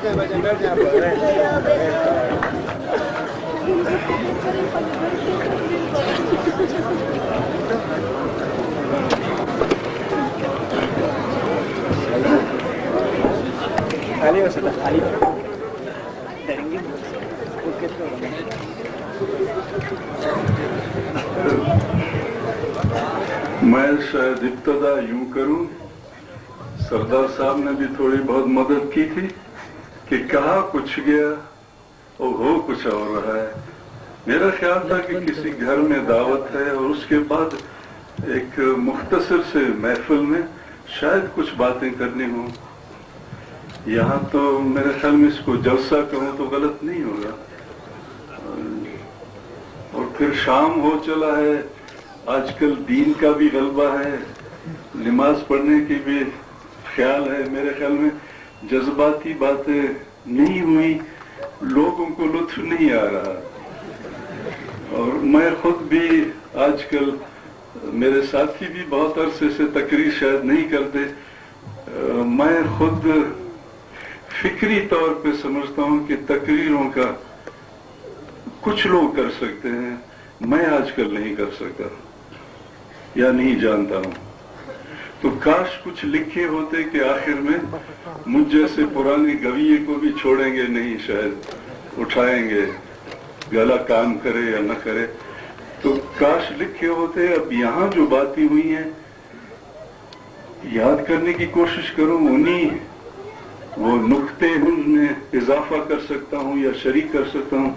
میں شاید ابتدا یوں کروں، سردار صاحب نے بھی تھوڑی بہت مدد کی تھی کہ کہا کچھ گیا اور ہو کچھ اور رہا ہے۔ میرا خیال تھا کہ کسی گھر میں دعوت ہے اور اس کے بعد ایک مختصر سے محفل میں شاید کچھ باتیں کرنی ہوں۔ یہاں تو میرے خیال میں اس کو جلسہ کہوں تو غلط نہیں ہوگا، اور پھر شام ہو چلا ہے، آج کل دین کا بھی غلبہ ہے، نماز پڑھنے کی بھی خیال ہے۔ میرے خیال میں جذباتی باتیں نہیں ہوئی، لوگوں کو لطف نہیں آ رہا، اور میں خود بھی آج کل، میرے ساتھی بھی بہت عرصے سے تقریر شاید نہیں کرتے، میں خود فکری طور پہ سمجھتا ہوں کہ تقریروں کا کچھ لوگ کر سکتے ہیں، میں آج کل نہیں کر سکتا یا نہیں جانتا ہوں۔ تو کاش کچھ لکھے ہوتے کہ آخر میں مجھ جیسے پرانے گویے کو بھی چھوڑیں گے نہیں، شاید اٹھائیں گے، گلا کام کرے یا نہ کرے، تو کاش لکھے ہوتے۔ اب یہاں جو باتیں ہوئی ہیں یاد کرنے کی کوشش کروں، انہی وہ نقطے میں اضافہ کر سکتا ہوں یا شریک کر سکتا ہوں۔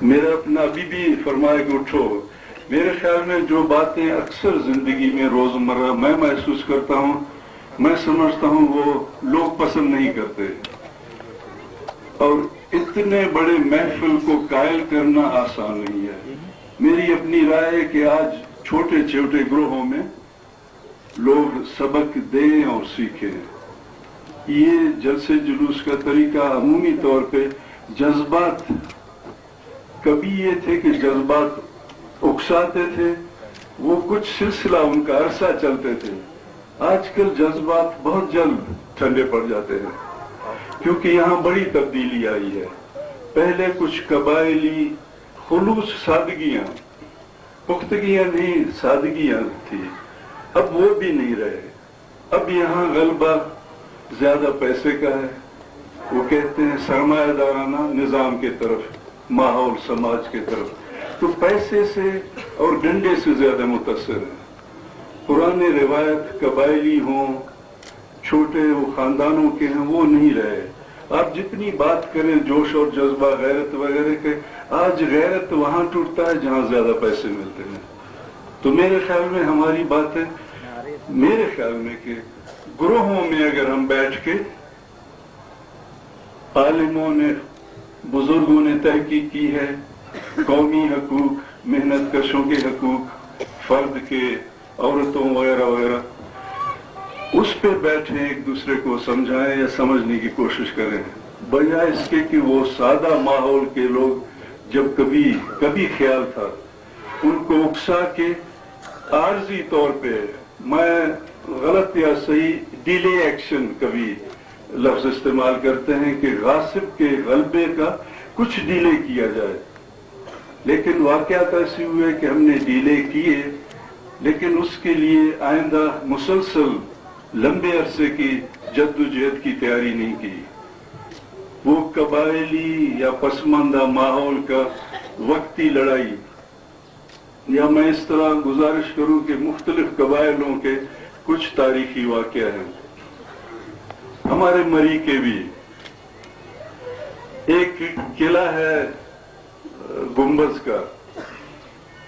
میرا اپنا ابھی بھی فرمایا کہ اٹھو، میرے خیال میں جو باتیں اکثر زندگی میں روزمرہ میں محسوس کرتا ہوں، میں سمجھتا ہوں وہ لوگ پسند نہیں کرتے، اور اتنے بڑے محفل کو قائل کرنا آسان نہیں ہے۔ میری اپنی رائے ہے کہ آج چھوٹے چھوٹے گروہوں میں لوگ سبق دیں اور سیکھیں۔ یہ جلسے جلوس کا طریقہ عمومی طور پہ جذبات، کبھی یہ تھے کہ جذبات اکساتے تھے، وہ کچھ سلسلہ ان کا عرصہ چلتے تھے، آج کل جذبات بہت جلد ٹھنڈے پڑ جاتے ہیں، کیونکہ یہاں بڑی تبدیلی آئی ہے۔ پہلے کچھ قبائلی خلوص، سادگیاں، پختگیاں نہیں، سادگیاں تھی، اب وہ بھی نہیں رہے۔ اب یہاں غلبہ زیادہ پیسے کا ہے، وہ کہتے ہیں سرمایہ دارانہ نظام کے طرف، ماحول سماج کے طرف، تو پیسے سے اور ڈنڈے سے زیادہ متاثر ہے۔ پرانے روایت قبائلی ہوں، چھوٹے وہ خاندانوں کے ہیں، وہ نہیں رہے۔ آپ جتنی بات کریں جوش اور جذبہ، غیرت وغیرہ کے، آج غیرت وہاں ٹوٹتا ہے جہاں زیادہ پیسے ملتے ہیں۔ تو میرے خیال میں ہماری باتیں، میرے خیال میں کہ گروہوں میں اگر ہم بیٹھ کے، عالموں نے، بزرگوں نے تحقیق کی ہے، قومی حقوق، محنت کشوں کے حقوق، فرد کے، عورتوں وغیرہ وغیرہ، اس پہ بیٹھیں، ایک دوسرے کو سمجھائیں یا سمجھنے کی کوشش کریں، بجائے اس کے کہ وہ سادہ ماحول کے لوگ، جب کبھی خیال تھا ان کو اکسا کے عارضی طور پہ، میں غلط یا صحیح، ڈیلے ایکشن کبھی لفظ استعمال کرتے ہیں کہ غاصب کے غلبے کا کچھ ڈیلے کیا جائے، لیکن واقعات ایسے ہوئے کہ ہم نے ڈیلے کیے، لیکن اس کے لیے آئندہ مسلسل لمبے عرصے کی جد و جہد کی تیاری نہیں کی۔ وہ قبائلی یا پسماندہ ماحول کا وقتی لڑائی، یا میں اس طرح گزارش کروں کہ مختلف قبائلوں کے کچھ تاریخی واقعہ ہیں، ہمارے مری کے بھی ایک قلعہ ہے گنبد کا،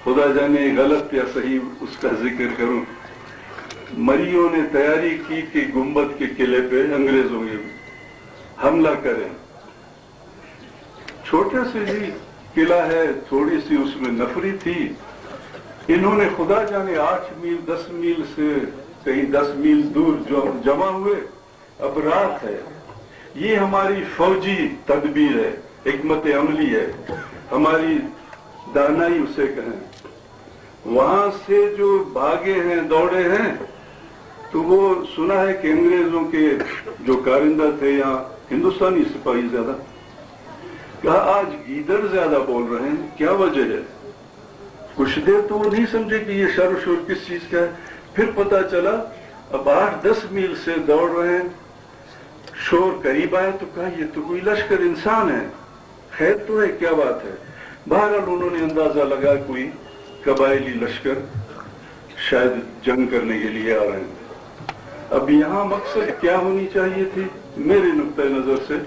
خدا جانے غلط یا صحیح اس کا ذکر کروں، مریوں نے تیاری کی کہ گنبد کے قلعے پہ انگریزوں کے حملہ کریں۔ چھوٹے سے ہی قلعہ ہے، تھوڑی سی اس میں نفری تھی، انہوں نے خدا جانے 8 میل 10 میل سے کہیں 10 میل دور جو جمع ہوئے، اب رات ہے۔ یہ ہماری فوجی تدبیر ہے، حکمت عملی ہے، ہماری دانائی اسے کہیں۔ وہاں سے جو بھاگے ہیں، دوڑے ہیں، تو وہ سنا ہے کہ انگریزوں کے جو کارندہ تھے یہاں ہندوستانی سپاہی زیادہ، کہا آج گیدڑ زیادہ بول رہے ہیں، کیا وجہ ہے؟ کچھ دیر تو وہ نہیں سمجھے کہ یہ شر و شور کس چیز کا ہے، پھر پتا چلا اب 8-10 میل سے دوڑ رہے ہیں، شور قریب آئے تو کہا یہ تو کوئی لشکر انسان ہے، خیر تو ہے، کیا بات ہے؟ بہرحال انہوں نے اندازہ لگا کوئی قبائلی لشکر شاید جنگ کرنے کے لیے آ رہے ہیں۔ اب یہاں مقصد کیا ہونی چاہیے تھی میرے نقطۂ نظر سے،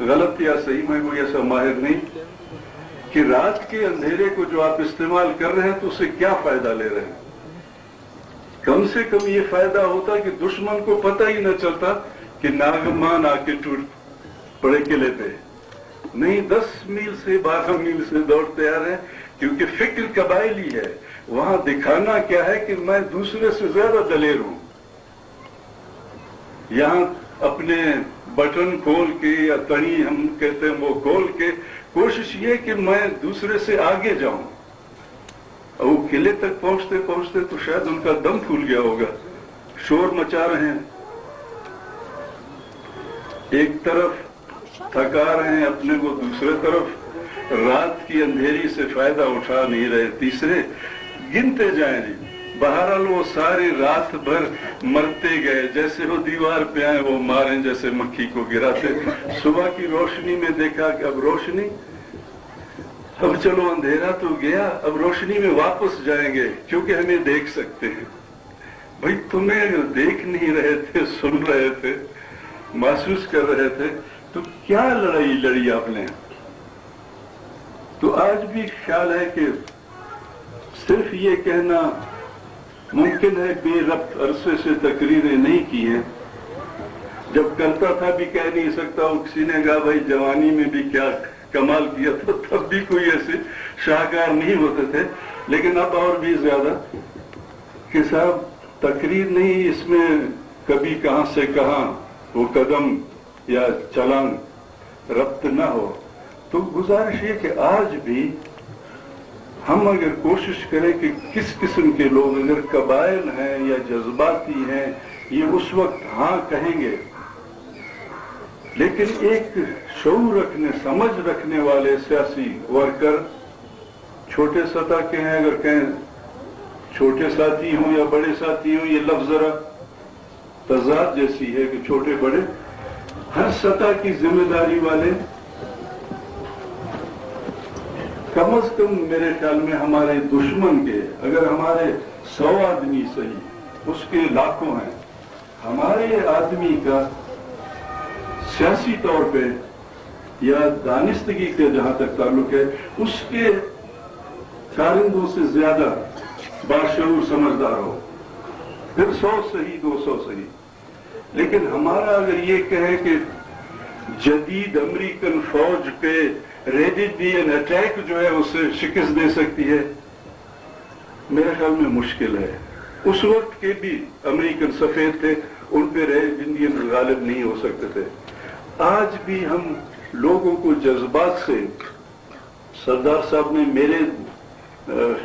غلط یا صحیح میں کوئی ایسا ماہر نہیں، کہ رات کے اندھیرے کو جو آپ استعمال کر رہے ہیں تو اس سے کیا فائدہ لے رہے ہیں؟ کم سے کم یہ فائدہ ہوتا کہ دشمن کو پتہ ہی نہ چلتا کہ ناگمان آ کے ٹوٹ پڑے قلعے پہ، نہیں 10 میل سے 12 میل سے دوڑتے آ رہے ہیں، کیونکہ فکر قبائلی ہے، وہاں دکھانا کیا ہے کہ میں دوسرے سے زیادہ دلیر ہوں۔ یہاں اپنے بٹن کھول کے یا تڑی ہم کہتے ہیں وہ کھول کے کوشش یہ کہ میں دوسرے سے آگے جاؤں، اور وہ قلعے تک پہنچتے پہنچتے تو شاید ان کا دم پھول گیا ہوگا، شور مچا رہے ہیں، ایک طرف تھکا رہے ہیں اپنے کو، دوسرے طرف رات کی اندھیری سے فائدہ اٹھا نہیں رہے، تیسرے گنتے جائیں جی۔ بہرحال وہ ساری رات بھر مرتے گئے، جیسے وہ دیوار پہ آئے وہ ماریں جیسے مکھی کو گراتے۔ صبح کی روشنی میں دیکھا کہ اب روشنی، اب چلو اندھیرا تو گیا، اب روشنی میں واپس جائیں گے کیونکہ ہمیں دیکھ سکتے ہیں۔ بھائی تمہیں دیکھ نہیں رہے تھے، سن رہے تھے، محسوس کر رہے تھے، تو کیا لڑائی لڑی آپ نے؟ تو آج بھی خیال ہے کہ صرف یہ کہنا ممکن ہے بے ربط عرصے سے تقریریں نہیں کی ہیں، جب کرتا تھا بھی کہہ نہیں سکتا ہوں، کسی نے کہا بھائی جوانی میں بھی کیا کمال کیا تھا، تب بھی کوئی ایسے شاہکار نہیں ہوتے تھے، لیکن اب اور بھی زیادہ کہ صاحب تقریر نہیں، اس میں کبھی کہاں سے کہاں وہ قدم یا چلان ربط نہ ہو۔ تو گزارش یہ کہ آج بھی ہم اگر کوشش کریں کہ کس قسم کے لوگ اگر قبائل ہیں یا جذباتی ہیں، یہ اس وقت ہاں کہیں گے، لیکن ایک شعور رکھنے، سمجھ رکھنے والے سیاسی ورکر چھوٹے سطح کے ہیں، اگر کہیں چھوٹے ساتھی ہوں یا بڑے ساتھی ہوں، یہ لفظ ذرا تضاد جیسی ہے کہ چھوٹے بڑے، ہر سطح کی ذمہ داری والے کم از کم میرے خیال میں ہمارے دشمن کے، اگر ہمارے 100 آدمی صحیح، اس کے لاکھوں ہیں، ہمارے آدمی کا سیاسی طور پہ یا دانستگی کے جہاں تک تعلق ہے، اس کے کارندوں سے زیادہ باشعور سمجھدار ہو، پھر 100 صحیح 200 صحیح۔ لیکن ہمارا اگر یہ کہے کہ جدید امریکن فوج پہ ریڈیڈین اٹیک جو ہے اسے شکست دے سکتی ہے، میرے خیال میں مشکل ہے۔ اس وقت کے بھی امریکن سفید تھے، ان پہ انڈین غالب نہیں ہو سکتے تھے۔ آج بھی ہم لوگوں کو جذبات سے، سردار صاحب نے میرے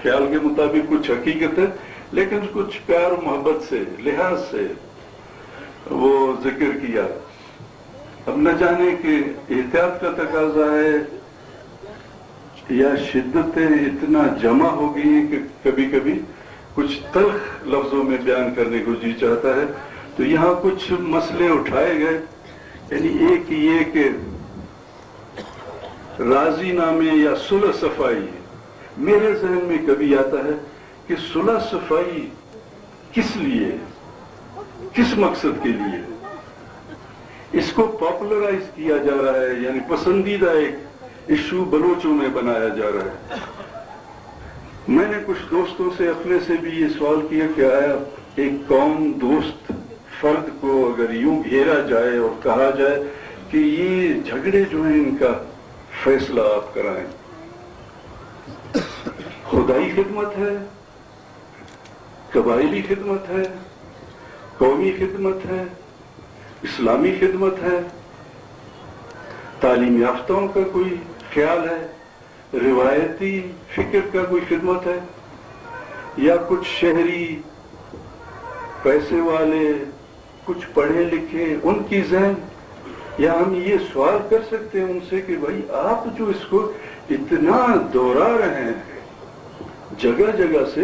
خیال کے مطابق کچھ حقیقت ہے لیکن کچھ پیار و محبت سے، لحاظ سے وہ ذکر کیا۔ اب نہ جانے کہ احتیاط کا تقاضا ہے یا شدتیں اتنا جمع ہو گئی ہیں کہ کبھی کبھی کچھ تلخ لفظوں میں بیان کرنے کو جی چاہتا ہے۔ تو یہاں کچھ مسئلے اٹھائے گئے، یعنی ایک یہ کہ راضی نامے یا صلح صفائی، میرے ذہن میں کبھی آتا ہے کہ صلح صفائی کس لیے، کس مقصد کے لیے؟ اس کو پاپولرائز کیا جا رہا ہے، یعنی پسندیدہ ایک ایشو بلوچوں میں بنایا جا رہا ہے۔ میں نے کچھ دوستوں سے اپنے سے بھی یہ سوال کیا کہ آیا ایک قوم، دوست فرد کو اگر یوں گھیرا جائے اور کہا جائے کہ یہ جھگڑے جو ہیں ان کا فیصلہ آپ کرائیں، خدائی خدمت ہے، قبائلی خدمت ہے، قومی خدمت ہے، اسلامی خدمت ہے، تعلیم یافتوں کا کوئی خیال ہے، روایتی فکر کا کوئی خدمت ہے، یا کچھ شہری پیسے والے कुछ पढ़े लिखे उनकी ज़हन, या हम ये सवाल कर सकते हैं उनसे कि भाई आप जो इसको इतना दोहरा रहे हैं, जगह जगह से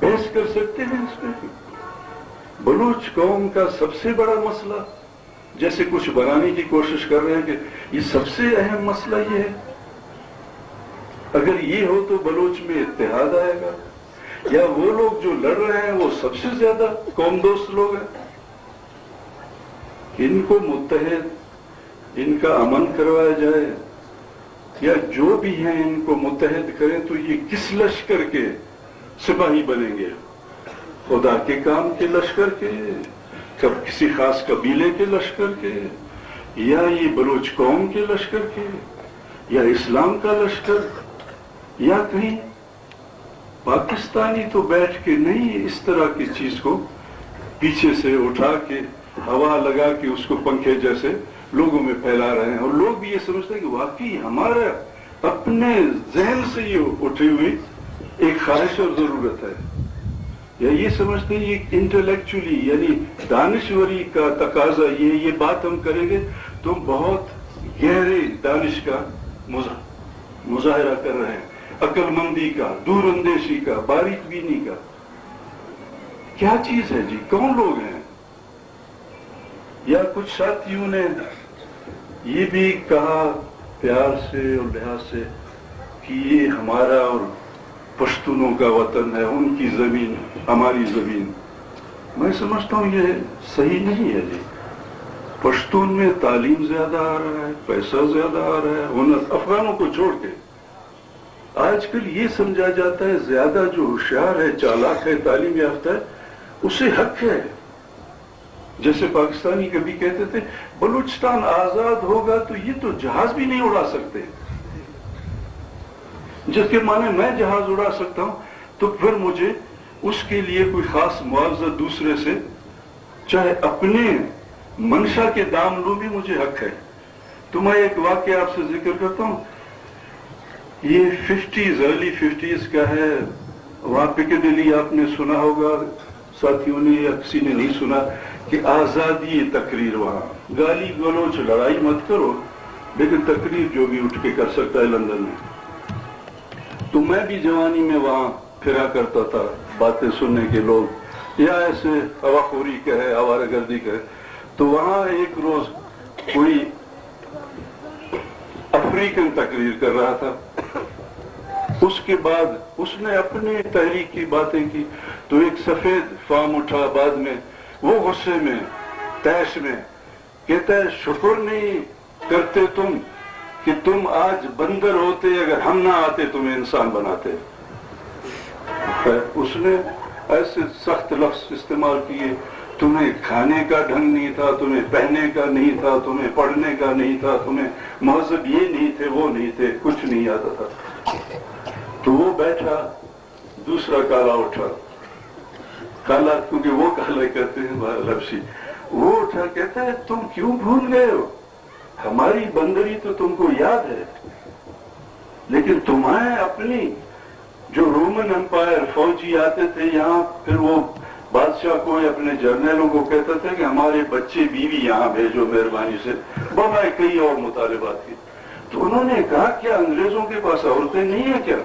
बहस कर सकते हैं इस पे? बलूच कौम का सबसे बड़ा मसला, जैसे कुछ बनाने की कोशिश कर रहे हैं कि ये सबसे अहम मसला ये है, अगर ये हो तो बलूच में इत्तेहाद आएगा, या वो लोग जो लड़ रहे हैं वो सबसे ज्यादा कौम दोस्त लोग हैं, इनको मुत्तहिद, इनका अमन करवाया जाए, या जो भी हैं इनको मुत्तहिद करें, तो ये किस लश्कर के सिपाही बनेंगे? खुदा के काम के लश्कर के, कब किसी खास कबीले के लश्कर के, या ये बलूच कौम के लश्कर के, या इस्लाम का लश्कर, या कहीं पाकिस्तानी तो बैठ के नहीं इस तरह की चीज को पीछे से उठा के हवा लगा के उसको पंखे जैसे लोगों में फैला रहे हैं, और लोग भी ये समझते हैं कि वाकई हमारा अपने जहन से ये उठी हुई एक ख्वाहिश और जरूरत है, या ये समझते हैं ये इंटेलेक्चुअली यानी दानिश्वरी का तकाजा ये बात हम करेंगे तो बहुत गहरे दानिश का मुजाहरा कर रहे हैं, अक्लमंदी का, दूरअंदेशी का, बारीक बीनी का। क्या चीज है जी? कौन लोग हैं? या कुछ साथियों ने ये भी कहा प्यार से और लिहाज से कि ये हमारा और पश्तूनों का वतन है, उनकी जमीन हमारी जमीन। मैं समझता हूँ ये सही नहीं है जी। पश्तून में तालीम ज्यादा आ रहा है, पैसा ज्यादा आ रहा है, उन अफगानों को छोड़ के। आजकल ये समझा जाता है ज्यादा जो होशियार है, चालाक है, तालीम याफ्ता है, उसे हक है। जैसे पाकिस्तानी कभी कहते थे बलूचिस्तान आजाद होगा तो ये तो जहाज भी नहीं उड़ा सकते, जिसके माने मैं जहाज उड़ा सकता हूं तो फिर मुझे उसके लिए कोई खास मुआवजा दूसरे से, चाहे अपने मंशा के दाम लूं, भी मुझे हक है। तो मैं एक वाक्य आपसे जिक्र करता हूं, ये 50s अर्ली 50s का है। वहां पिकेडिली आपने सुना होगा, साथियों ने या किसी ने नहीं सुना, कि आजादी तकरीर, वहां गाली गलोच लड़ाई मत करो, लेकिन तकरीर जो भी उठ के कर सकता है लंदन में। तो मैं भी जवानी में वहां फिरा करता था, बातें सुनने के लोग, या ऐसे हवाखोरी का है, आवारागर्दी का है। तो वहां एक रोज कोई अफ्रीकन तकरीर कर रहा था, उसके बाद उसने अपने तहरीक की बातें की, तो एक सफेद फार्म उठा बाद में, वो गुस्से में तैश में कहता है शुक्र नहीं करते तुम कि तुम आज बंदर होते, अगर हम ना आते तुम्हें इंसान बनाते। उसने ऐसे सख्त लफ्ज इस्तेमाल किए, तुम्हें खाने का ढंग नहीं था, तुम्हें पहनने का नहीं था, तुम्हें पढ़ने का नहीं था, तुम्हें महजब ये नहीं थे, वो नहीं थे, कुछ नहीं आता था। तो वो बैठा, दूसरा काला उठा, काला क्योंकि वो काला कहते हैं लफ्सी, वो उठा कहता है तुम क्यों भूल गए हो, हमारी बंदरी तो तुमको याद है, लेकिन तुम्हें अपनी जो रोमन एम्पायर फौजी आते थे यहाँ, फिर वो बादशाह को अपने जर्नलों को कहता था कि हमारे बच्चे बीवी यहाँ भेजो मेहरबानी से, बजाय कई और मुतालिबात की। तो उन्होंने कहा क्या अंग्रेजों के पास औरतें नहीं है क्या?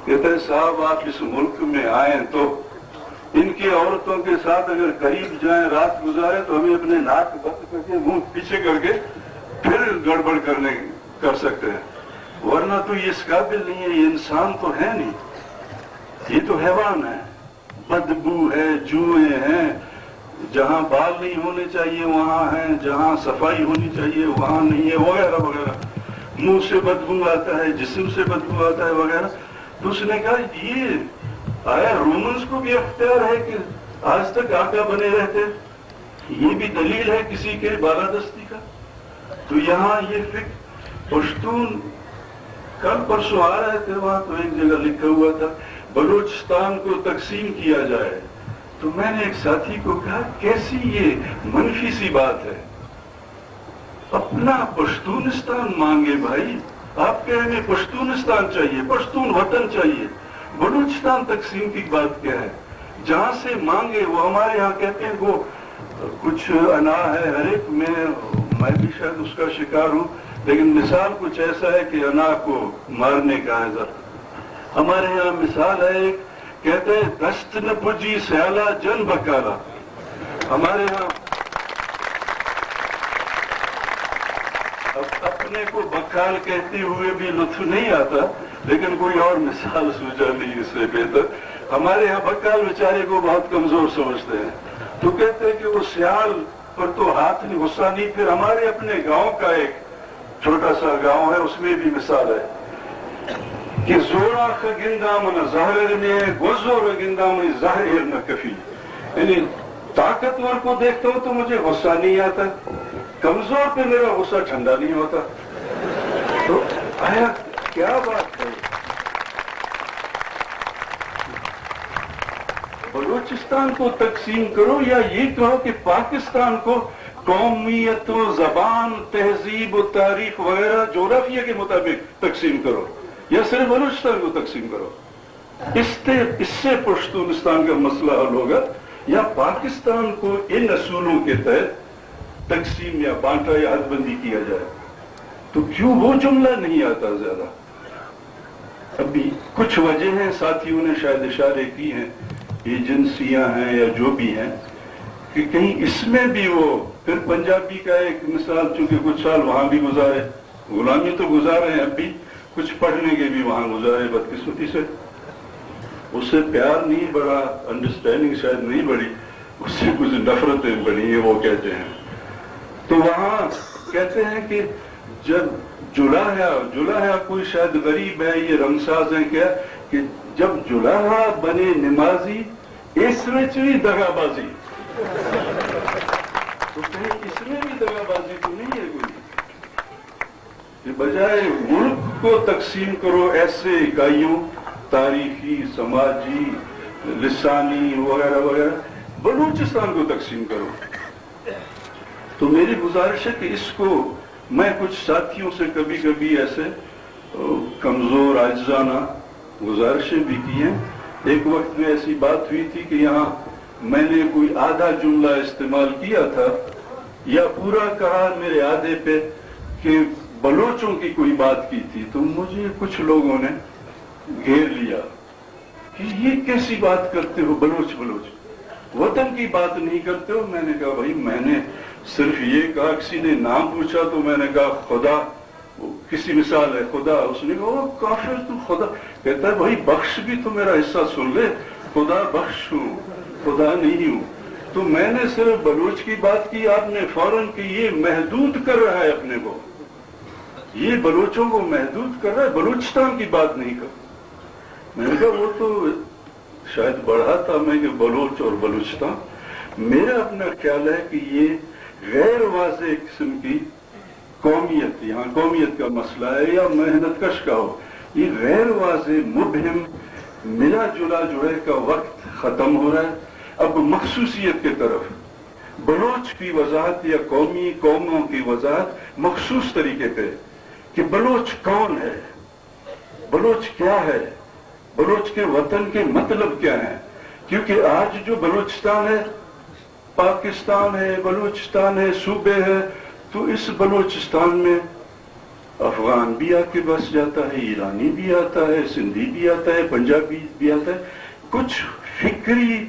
कहते हैं साहब आप इस मुल्क में आए तो इनकी औरतों के साथ अगर करीब जाएं, रात गुजारे, तो हमें अपने नाक बंद करके मुंह पीछे करके फिर गड़बड़ कर सकते हैं, वरना तो ये इस काबिल नहीं है, ये इंसान तो है नहीं, ये तो हैवान है, बदबू है, जुए हैं, जहां बाल नहीं होने चाहिए वहां है, जहां सफाई होनी चाहिए वहां नहीं है, वगैरह वगैरह, मुंह से बदबू आता है, जिस्म से बदबू आता है वगैरह। तो उसने कहा ये आया रोमन्स को भी अख्तियार है कि आज तक आका बने रहते, ये भी दलील है किसी के बालादस्ती का। तो यहाँ ये पश्तून कल परसों आ रहे थे वहां, तो एक जगह लिखा हुआ था बलूचिस्तान को तकसीम किया जाए। तो मैंने एक साथी को कहा कैसी ये मनफी सी बात है, अपना पश्तूनिस्तान मांगे भाई, आपके हमें पश्तूनिस्तान चाहिए, पश्तून वतन चाहिए, बलूचिस्तान तकसीम की बात क्या है? जहां से मांगे वो, हमारे यहाँ कहते हैं वो کچھ انا ہے ہر ایک میں بھی شاید اس کا شکار ہوں، لیکن مثال کچھ ایسا ہے کہ انا کو مارنے کا ہے ذرا۔ ہمارے یہاں مثال ہے، کہتے ہیں دست نہ پجی سیالہ جن بکالا۔ ہمارے یہاں اب اپنے کو بکال کہتے ہوئے بھی لطف نہیں آتا، لیکن کوئی اور مثال سوچا نہیں اس سے بہتر۔ ہمارے یہاں بکال بیچارے کو بہت کمزور سمجھتے ہیں، تو کہتے ہیں کہ وہ سیال پر تو ہاتھ نہیں، غصہ نہیں۔ پھر ہمارے اپنے گاؤں کا ایک چھوٹا سا گاؤں ہے، اس میں بھی مثال ہے کہ زورا گندامن ظاہر میں گزور گندامن ظاہر نہ کفی، یعنی طاقتور کو دیکھتا ہوں تو مجھے غصہ نہیں آتا، کمزور پہ میرا غصہ ٹھنڈا نہیں ہوتا۔ تو آیا کیا بات ہے؟ بلوچستان کو تقسیم کرو یا یہ کہو کہ پاکستان کو قومیت و زبان، تہذیب و تاریخ وغیرہ جغرافیہ کے مطابق تقسیم کرو، یا صرف بلوچستان کو تقسیم کرو؟ اس سے پشتونستان کا مسئلہ حل ہوگا، یا پاکستان کو ان اصولوں کے تحت تقسیم یا بانٹا یا حد بندی کیا جائے؟ تو کیوں وہ جملہ نہیں آتا زیادہ؟ ابھی کچھ وجہ ہیں، ساتھیوں نے شاید اشارے کی ہیں، ایجنسیاں ہیں یا جو بھی ہیں، کہ کہیں اس میں بھی وہ پھر پنجابی کا ایک مثال، چونکہ کچھ سال وہاں بھی گزارے، غلامی تو گزارے ہیں، اب بھی کچھ پڑھنے کے بھی وہاں گزارے بدقسمتی سے، اس سے پیار نہیں بڑھا، انڈرسٹینڈنگ شاید نہیں بڑھی، اس سے کچھ نفرتیں بڑھی ہیں، وہ کہتے ہیں۔ تو وہاں کہتے ہیں کہ جب جلاحہ کوئی شاید غریب ہے، یہ رنگساز ہیں کیا، کہ جب جلاحہ بنے نمازی اس میں بھی دغا بازی، تو کہیں اس میں بھی دغا بازی تو نہیں ہے کوئی؟ کہ بجائے ملک کو تقسیم کرو ایسے اکائیوں، تاریخی، سماجی، لسانی وغیرہ وغیرہ، بلوچستان کو تقسیم کرو۔ تو میری گزارش ہے کہ اس کو میں کچھ ساتھیوں سے کبھی کبھی ایسے کمزور عاجزانہ گزارشیں بھی کی ہیں۔ ایک وقت میں ایسی بات ہوئی تھی کہ یہاں میں نے کوئی آدھا جملہ استعمال کیا تھا یا پورا کہا میرے آدھے پہ کہ بلوچوں کی کوئی بات کی تھی، تو مجھے کچھ لوگوں نے گھیر لیا کہ یہ کیسی بات کرتے ہو، بلوچ وطن کی بات نہیں کرتے ہو۔ میں نے کہا بھائی میں نے صرف یہ کہا، کسی نے نام پوچھا تو میں نے کہا خدا، کسی مثال ہے خدا، اس نے کہا کافر تو خدا، کہتا ہے بھائی بخش بھی تو میرا حصہ سن لے، خدا بخش ہوں، خدا نہیں ہوں۔ تو میں نے صرف بلوچ کی بات کی، آپ نے فوراً کہ یہ محدود کر رہا ہے اپنے کو، یہ بلوچوں کو محدود کر رہا ہے، بلوچستان کی بات نہیں کر۔ میں نے کہا وہ تو شاید بڑھا تھا میں کہ بلوچ اور بلوچستان، میرا اپنا خیال ہے کہ یہ غیر واضح قسم کی قومیت، یہاں قومیت کا مسئلہ ہے یا محنت کش کا ہو، یہ غیر واضح مبہم ملا جلا جو ہے کا وقت ختم ہو رہا ہے۔ اب مخصوصیت کے طرف بلوچ کی وضاحت یا قوموں کی وضاحت مخصوص طریقے پہ کہ بلوچ کون ہے، بلوچ کیا ہے، بلوچ کے وطن کے مطلب کیا ہیں۔ کیونکہ آج جو بلوچستان ہے، پاکستان ہے، بلوچستان ہے، صوبے ہے، تو اس بلوچستان میں افغان بھی آ کے بس جاتا ہے، ایرانی بھی آتا ہے، سندھی بھی آتا ہے، پنجابی بھی آتا ہے۔ کچھ فکری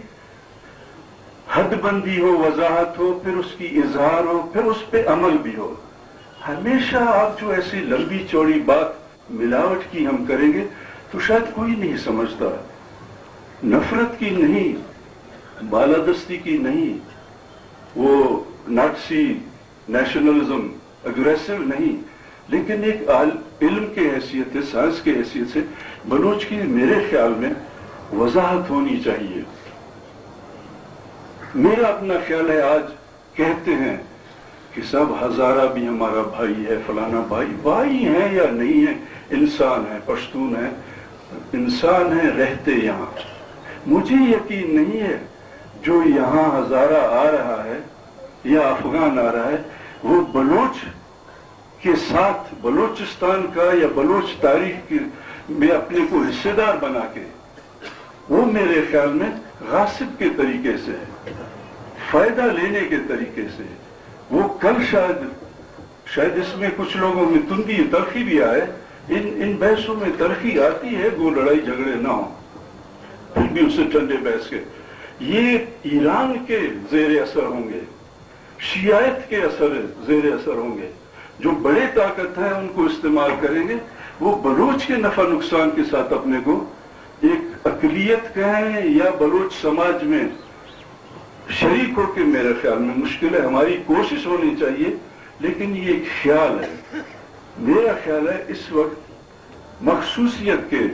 حد بندی ہو، وضاحت ہو، پھر اس کی اظہار ہو، پھر اس پہ عمل بھی ہو۔ ہمیشہ آپ جو ایسی لمبی چوڑی بات ملاوٹ کی ہم کریں گے تو شاید کوئی نہیں سمجھتا، نفرت کی نہیں، بالادستی کی نہیں، وہ ناٹسی نیشنلزم اگریسو نہیں، لیکن ایک علم کے حیثیت سے، سائنس کے حیثیت سے بلوچ کی میرے خیال میں وضاحت ہونی چاہیے۔ میرا اپنا خیال ہے، آج کہتے ہیں کہ سب ہزارہ بھی ہمارا بھائی ہے، فلانا بھائی ہیں یا نہیں ہے، انسان ہے، پشتون ہے، انسان ہے، رہتے یہاں۔ مجھے یقین نہیں ہے جو یہاں ہزارہ آ رہا ہے یا افغان آ رہا ہے وہ بلوچ کے ساتھ بلوچستان کا یا بلوچ تاریخ میں اپنے کو حصے دار بنا کے، وہ میرے خیال میں غاصب کے طریقے سے ہے، फायदा लेने के तरीके से। वो कल शायद इसमें कुछ लोगों में तुंदी तलखी भी आए। इन बहसों में तलखी आती है, वो लड़ाई झगड़े ना हो, फिर भी उससे ठंडे बहस के। ये ईरान के जेर असर होंगे, शियायत के जेर असर होंगे। जो बड़े ताकत हैं उनको इस्तेमाल करेंगे। वो बलूच के नफा नुकसान के साथ अपने को एक अकलियत कहें या बलूच समाज में शरीक होकर, मेरे ख्याल में मुश्किल है। हमारी कोशिश होनी चाहिए, लेकिन ये एक ख्याल है। मेरा ख्याल है इस वक्त मखसूसियत के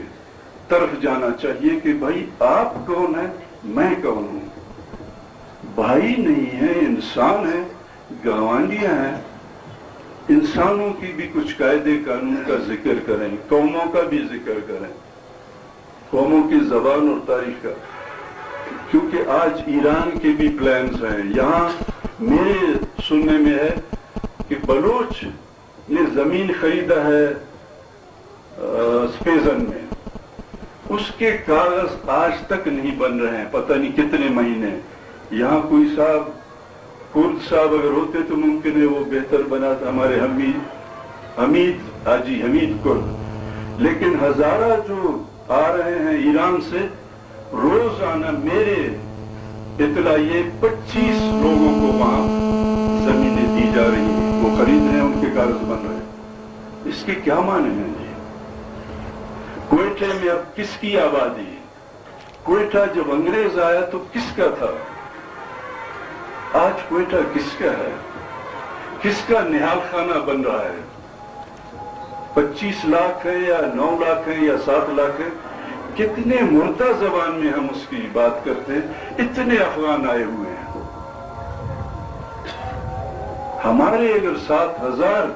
तरफ जाना चाहिए कि भाई आप कौन है, मैं कौन हूं। भाई नहीं है, इंसान है, गवांडियां हैं। इंसानों की भी कुछ कायदे कानून का जिक्र करें, कौमों का भी जिक्र करें, कौमों की जबान और तारीख का। क्योंकि आज ईरान के भी प्लान्स हैं। यहां मेरे सुनने में है कि बलोच ने जमीन खरीदा है स्पेजन में, उसके कागज आज तक नहीं बन रहे हैं, पता नहीं कितने महीने। यहां कोई साहब, कुर्द साहब अगर होते तो मुमकिन है वो बेहतर बना था, हमारे हमीद हाजी हमीद कुर्द। लेकिन हजारा जो आ रहे हैं ईरान से, रोजाना मेरे इतला ये 25 लोगों को वहां जमीनें दी जा रही हैं, वो खरीद रहे हैं, उनके कागज बन रहे हैं। इसके क्या माने हैं जी? कोयठे में अब किसकी आबादी? कोयठा जब अंग्रेज आया तो किसका था? आज कोयठा किसका है? किसका निहाल खाना बन रहा है? 25 लाख है या 9 लाख है या 7 लाख है? कितने मुर्दा जबान में हम उसकी बात करते हैं। इतने अफगान आए हुए हैं। हमारे अगर 7,000,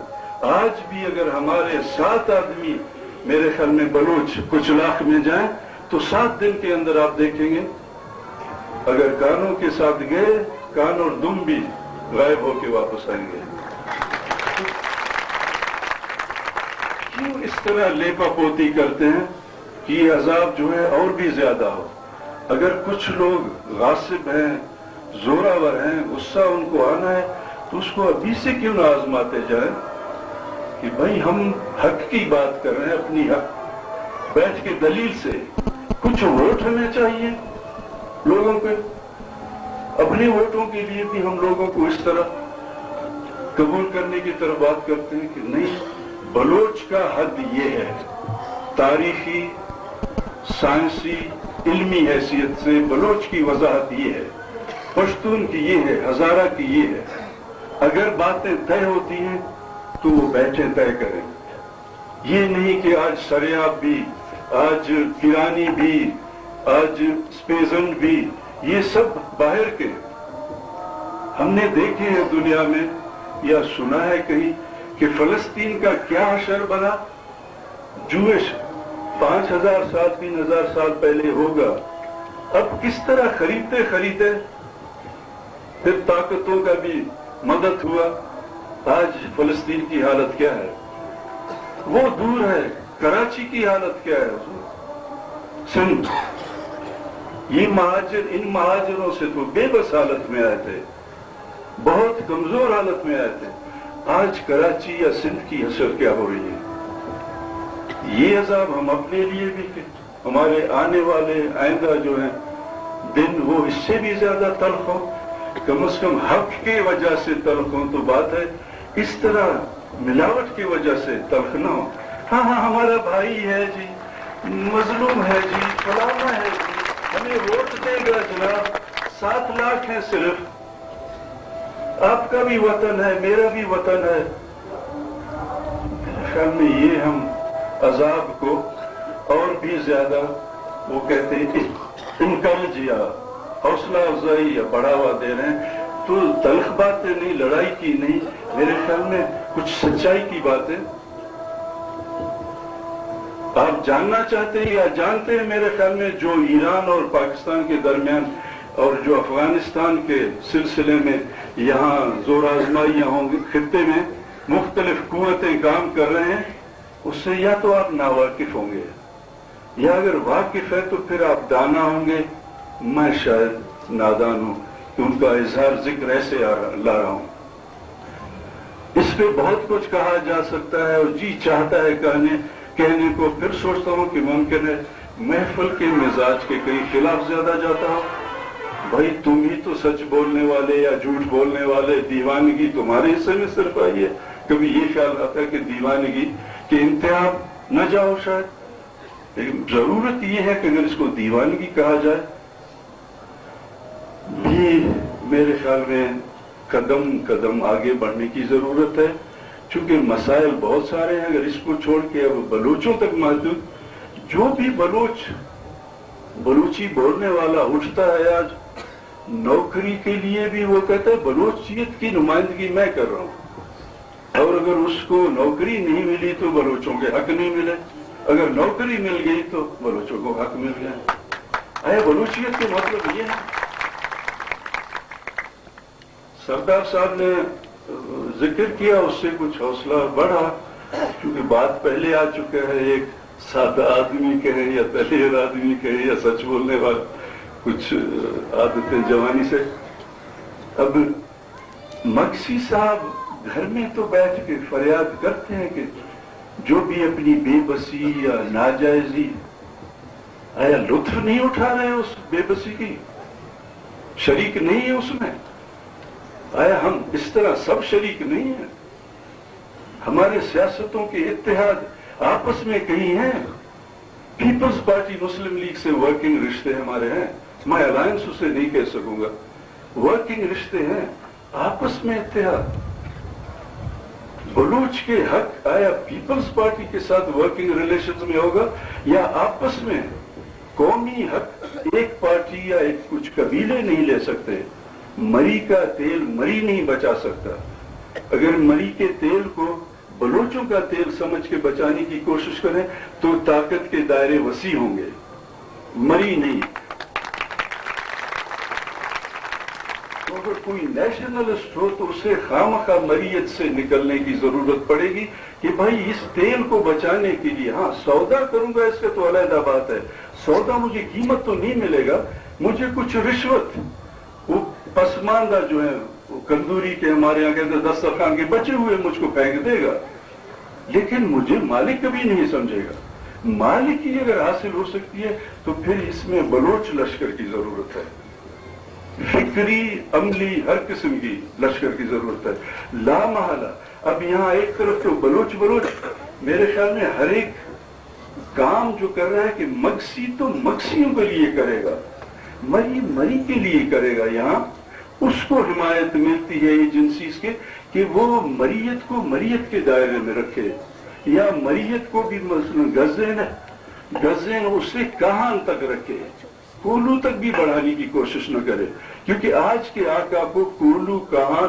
आज भी अगर हमारे 7 आदमी मेरे ख्याल में बलूच कुछ लाख में जाएं तो 7 दिन के अंदर आप देखेंगे, अगर कानों के साथ गए, कान और दुम भी गायब होके वापस आएंगे। क्यों इस तरह लेपापोती करते हैं कि ये अजाब जो है और भी ज्यादा हो? अगर कुछ लोग गासिब हैं, जोरावर हैं, गुस्सा उनको आना है, तो उसको अभी से क्यों ना आजमाते जाए कि भाई हम हक की बात कर रहे हैं, अपनी हक बैठ के दलील से। कुछ वोट हमें चाहिए लोगों के, अपने वोटों के लिए भी हम लोगों को इस तरह कबूल करने की तरफ बात करते हैं कि नहीं। बलोच का हद ये है, तारीखी, साइंसी, इल्मी हैसियत से बलोच की वजाहत ये है, पश्तून की ये है, हजारा की ये है। अगर बातें तय होती हैं तो वो बैठे तय करें। ये नहीं कि आज सरियाब भी, आज किरानी भी, आज स्पेजन भी, ये सब बाहर के। हमने देखे हैं दुनिया में या सुना है कहीं कि फलस्तीन का क्या हशर बना। जूश 5,000 साल 3,000 साल पहले होगा, अब किस तरह खरीदते खरीदते फिर ताकतों का भी मदद हुआ। आज फलस्तीन की हालत क्या है? वो दूर है, कराची की हालत क्या है? सिंध, ये महाजिर, इन महाजिरों से तो बेबस हालत में आए थे, बहुत कमजोर हालत में आए थे। आज कराची या सिंध की हसर क्या हो रही है? ये अजाब हम अपने लिए भी, हमारे आने वाले आइंदा जो है दिन, वो इससे भी ज्यादा तल्ख हो। कम से कम हक के वजह से तल्ख हो तो बात है, इस तरह मिलावट की वजह से तल्ख ना हो। हाँ हाँ, हमारा भाई है जी, मजलूम है जी, फलाना है जी, हमें वोट देगा जनाब, 7 लाख है सिर्फ, आपका भी वतन है, मेरा भी वतन है। मेरे ख्याल में ये हम अजाब को और भी ज्यादा, वो कहते हैं इनकरेज या हौसला अफजाई या बढ़ावा दे रहे हैं। तो तल्ख बातें नहीं, लड़ाई की नहीं, मेरे ख्याल में कुछ सच्चाई की बातें आप जानना चाहते हैं या जानते हैं। मेरे ख्याल में जो ईरान और पाकिस्तान के दरमियान और जो अफगानिस्तान के सिलसिले में यहाँ जोर आजमाइयाँ होंगी, खित्ते में मुख्तलिफ कुव्वतें काम कर रहे हैं, उससे या तो आप नावाकिफ होंगे, या अगर वाकिफ है तो फिर आप दाना होंगे, मैं शायद नादान हूं। उनका इजहार जिक्र ऐसे ला रहा हूं। इस पे बहुत कुछ कहा जा सकता है और जी चाहता है कहने को, फिर सोचता हूं कि मुमकिन है महफिल के मिजाज के कहीं खिलाफ ज्यादा जाता हो। भाई तुम ही तो सच बोलने वाले या झूठ बोलने वाले, दीवानगी तुम्हारे हिस्से में सिर्फ आई है। कभी ये ख्याल आता है कि दीवानगी के इंतहा न जाओ शायद, लेकिन जरूरत ये है कि अगर इसको दीवानगी कहा जाए, ये मेरे ख्याल में कदम कदम आगे बढ़ने की जरूरत है। चूंकि मसाइल बहुत सारे हैं, अगर इसको छोड़ के अब बलूचों तक महदूद, जो भी बलूची बोलने वाला उठता है आज नौकरी के लिए भी, वो कहता है बलूचियत की नुमाइंदगी मैं कर रहा हूं। और अगर उसको नौकरी नहीं मिली तो बलूचों के हक नहीं मिले, अगर नौकरी मिल गई तो बलूचों को हक मिल गया। अरे बलूचियत के मतलब ये है। सरदार साहब ने जिक्र किया, उससे कुछ हौसला बढ़ा, क्योंकि बात पहले आ चुका है। एक सादा आदमी कहे या दलेर आदमी कहे या सच बोलने वाला, कुछ आदतें जवानी से। अब मक्सी साहब घर में तो बैठ के फरियाद करते हैं कि जो भी अपनी बेबसी या नाजायजी, आया लुत्फ नहीं उठा रहे उस बेबसी की, शरीक नहीं है उसमें। आया हम इस तरह सब शरीक नहीं है। हमारे सियासतों के इत्तेहाद आपस में कहीं हैं। पीपल्स पार्टी मुस्लिम लीग से वर्किंग रिश्ते हमारे हैं, मैं अलायंस उसे नहीं कह सकूंगा, वर्किंग रिश्ते हैं, आपस में इत्तेहाद। बलूच के हक आया पीपल्स पार्टी के साथ वर्किंग रिलेशंस में होगा या आपस में? कौमी हक एक पार्टी या एक कुछ कबीले नहीं ले सकते। मरी का तेल मरी नहीं बचा सकता। अगर मरी के तेल को बलूचों का तेल समझ के बचाने की कोशिश करें तो ताकत के दायरे वसी होंगे, मरी नहीं। तो अगर कोई नेशनलिस्ट हो तो उसे खामखा मरीयत से निकलने की जरूरत पड़ेगी कि भाई इस तेल को बचाने के लिए, हाँ सौदा करूंगा इसका तो अलग बात है, सौदा मुझे कीमत तो नहीं मिलेगा, मुझे कुछ रिश्वत, वो पसमानदा जो है कंदूरी के हमारे यहाँ कहते दस्तरखान के बचे हुए मुझको फेंक देगा, लेकिन मुझे मालिक कभी नहीं समझेगा। मालिक की अगर हासिल हो सकती है तो फिर इसमें बलोच लश्कर की जरूरत है, फिक्री अमली हर किस्म की लश्कर की जरूरत है, लामहला। अब यहाँ एक तरफ तो बलोच मेरे ख्याल में हर एक काम जो कर रहा है कि मक्सी तो मक्सियों के लिए करेगा, मरी के लिए करेगा। यहाँ उसको हिमायत मिलती है एजेंसीज के कि वो मरीयत को मरीयत के दायरे में रखे, या मरीयत को भी गज़ेन उससे कहां तक रखे, कोलू तक भी बढ़ाने की कोशिश न करे, क्योंकि आज के आका को कोलू कहां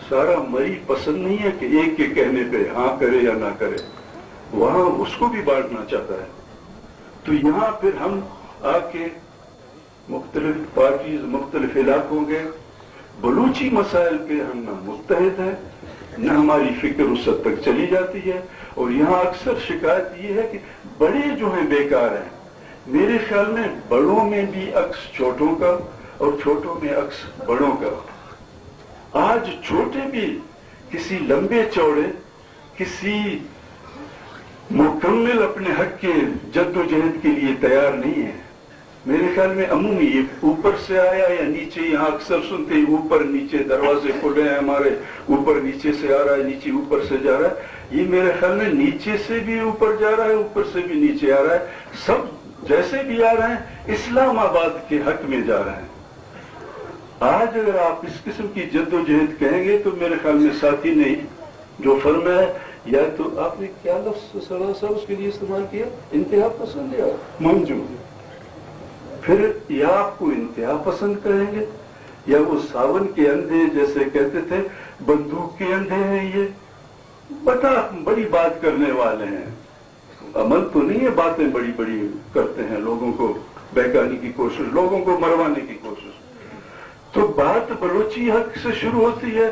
सारा मरी पसंद नहीं है कि एक के कहने पे हाँ करे या ना करे, वहां उसको भी बांटना चाहता है। तो यहाँ फिर हम आके मुख्तलिफ पार्टीज मुख्तलिफ इलाकों के बलूची मसाइल पे हम न मुत्तहिद हैं, न हमारी फिक्र उस हद तक चली जाती है। और यहाँ अक्सर शिकायत ये है कि बड़े जो हैं बेकार हैं। मेरे ख्याल में बड़ों में भी अक्स छोटों का और छोटों में अक्स बड़ों का। आज छोटे भी किसी लंबे चौड़े, किसी मुकम्मल अपने हक के जद्दोजहद के लिए तैयार नहीं है। मेरे ख्याल में अमूमी ये ऊपर से आया या नीचे, यहाँ अक्सर सुनते हैं ऊपर नीचे दरवाजे खुले हैं हमारे, ऊपर नीचे से आ रहा है, नीचे ऊपर से जा रहा है। ये मेरे ख्याल में नीचे से भी ऊपर जा रहा है, ऊपर से भी नीचे आ रहा है, सब जैसे भी आ रहे हैं इस्लामाबाद के हक में जा रहे हैं। आज अगर आप इस किस्म की जद्दोजहद कहेंगे तो मेरे ख्याल में साथी ने जो फरमाया, या तो आपने क्या लफ्ज़ सरासर उसके लिए इस्तेमाल किया, इंतहा पसंद या मंजूर, फिर या आपको इंतहा पसंद करेंगे या वो सावन के अंधे जैसे कहते थे, बंदूक के अंधे हैं। ये बड़ी बात करने वाले हैं, अमल तो नहीं है, बातें बड़ी बड़ी करते हैं, लोगों को बहकाने की कोशिश, लोगों को मरवाने की कोशिश। तो बात बलोची हक से शुरू होती है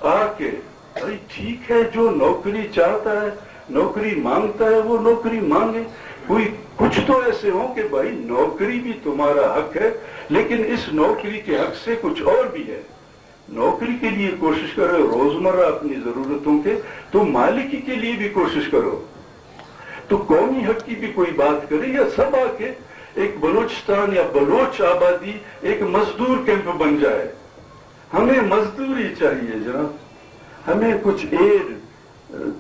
आके, भाई ठीक है जो नौकरी चाहता है, नौकरी मांगता है, वो नौकरी मांगे, कोई कुछ तो ऐसे हो कि भाई नौकरी भी तुम्हारा हक है, लेकिन इस नौकरी के हक से कुछ और भी है। नौकरी के लिए कोशिश करो, रोजमर्रा अपनी जरूरतों के, तो मालिकी के लिए भी कोशिश करो। तो कौमी हक की भी कोई बात करे, या सब आके एक बलूचिस्तान या बलोच आबादी एक मजदूर कैंप बन जाए। हमें मजदूरी चाहिए जनाब, हमें कुछ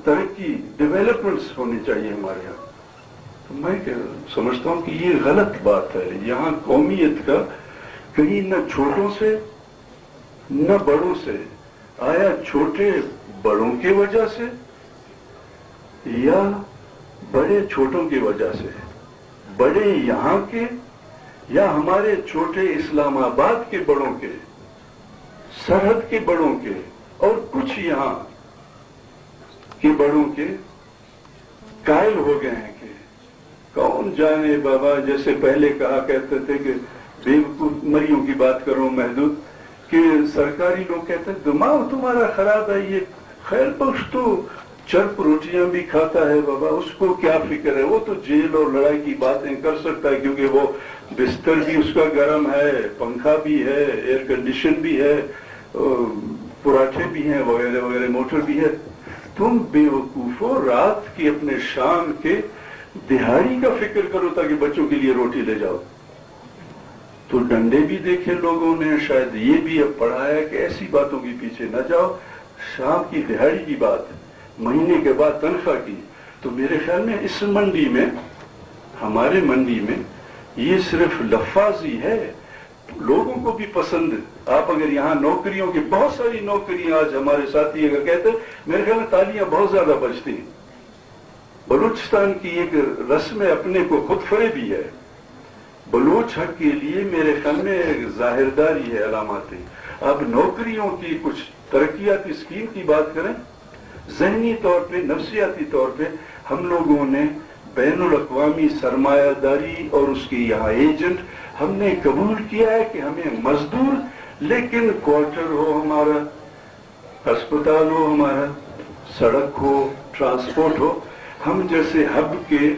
तरक्की डेवलपमेंट्स होनी चाहिए हमारे यहाँ। तो मैं समझता हूँ कि ये गलत बात है। यहाँ कौमियत का कहीं न छोटों से न बड़ों से, आया छोटे बड़ों की वजह से या बड़े छोटों की वजह से, बड़े यहाँ के या हमारे छोटे इस्लामाबाद के बड़ों के, सरहद के बड़ों के, और कुछ यहाँ के बड़ों के कायल हो गए हैं कि कौन जाने बाबा, जैसे पहले कहा करते थे कि बेवकूफ मरियों की बात करो महदूद, कि सरकारी लोग कहते हैं दिमाग तुम्हारा खराब है, ये खैर बख्श तो चरप रोटियां भी खाता है बाबा, उसको क्या फिक्र है, वो तो जेल और लड़ाई की बातें कर सकता है, क्योंकि वो बिस्तर भी उसका गर्म है, पंखा भी है, एयर कंडीशन भी है, पराठे भी हैं, वगैरह वगैरह, मोटर भी है। तुम बेवकूफो रात की अपने शाम के दिहाड़ी का फिक्र करो ताकि बच्चों के लिए रोटी ले जाओ। तो डंडे भी देखे लोगों ने, शायद ये भी अब पढ़ाया कि ऐसी बातों के पीछे न जाओ। शाम की दिहाड़ी की बात, महीने के बाद तनख्वाह की, तो मेरे ख्याल में इस मंडी में, हमारे मंडी में ये सिर्फ लफ्फाजी है, लोगों को भी पसंद। आप अगर यहाँ नौकरियों की बहुत सारी नौकरियां आज हमारे साथी अगर कहते, मेरे ख्याल में तालियां बहुत ज्यादा बजती हैं। बलूचिस्तान की एक रस्म अपने को खुद फरेबी है। बलूच हक के लिए मेरे ख्याल में जाहिरदारी है, अलामतें। अब नौकरियों की कुछ तरक्याती स्कीम की बात करें, जहनी तौर पे, नफ्सियाती तौर पे हम लोगों ने बैनुल अक़वामी सरमायादारी और उसके यहाँ एजेंट हमने कबूल किया है कि हमें मजदूर, लेकिन क्वार्टर हो हमारा, अस्पताल हो हमारा, सड़क हो, ट्रांसपोर्ट हो, हम जैसे हब के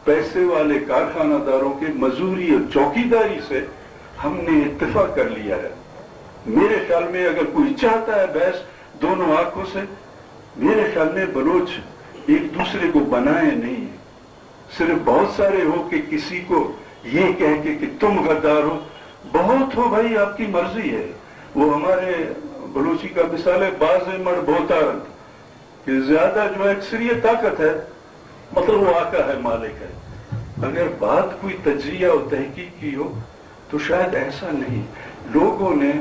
पैसे वाले कारखानादारों के मजदूरी और चौकीदारी से हमने इत्तेफाक कर लिया है। मेरे ख्याल में अगर कोई चाहता है बहस दोनों आंखों से, मेरे ख्याल में बलोच एक दूसरे को बनाए नहीं, सिर्फ बहुत सारे हो कि किसी को ये कह के कि तुम गद्दार हो, बहुत हो भाई आपकी मर्जी है। वो हमारे बलूची का मिसाल है, बाज़ मर्द बहुतारत, कि ज्यादा जो अक्सरियत ताकत है, मतलब वो आका है, मालिक है। अगर बात कोई तज्जिया और तहकीक की हो तो शायद ऐसा नहीं। लोगों ने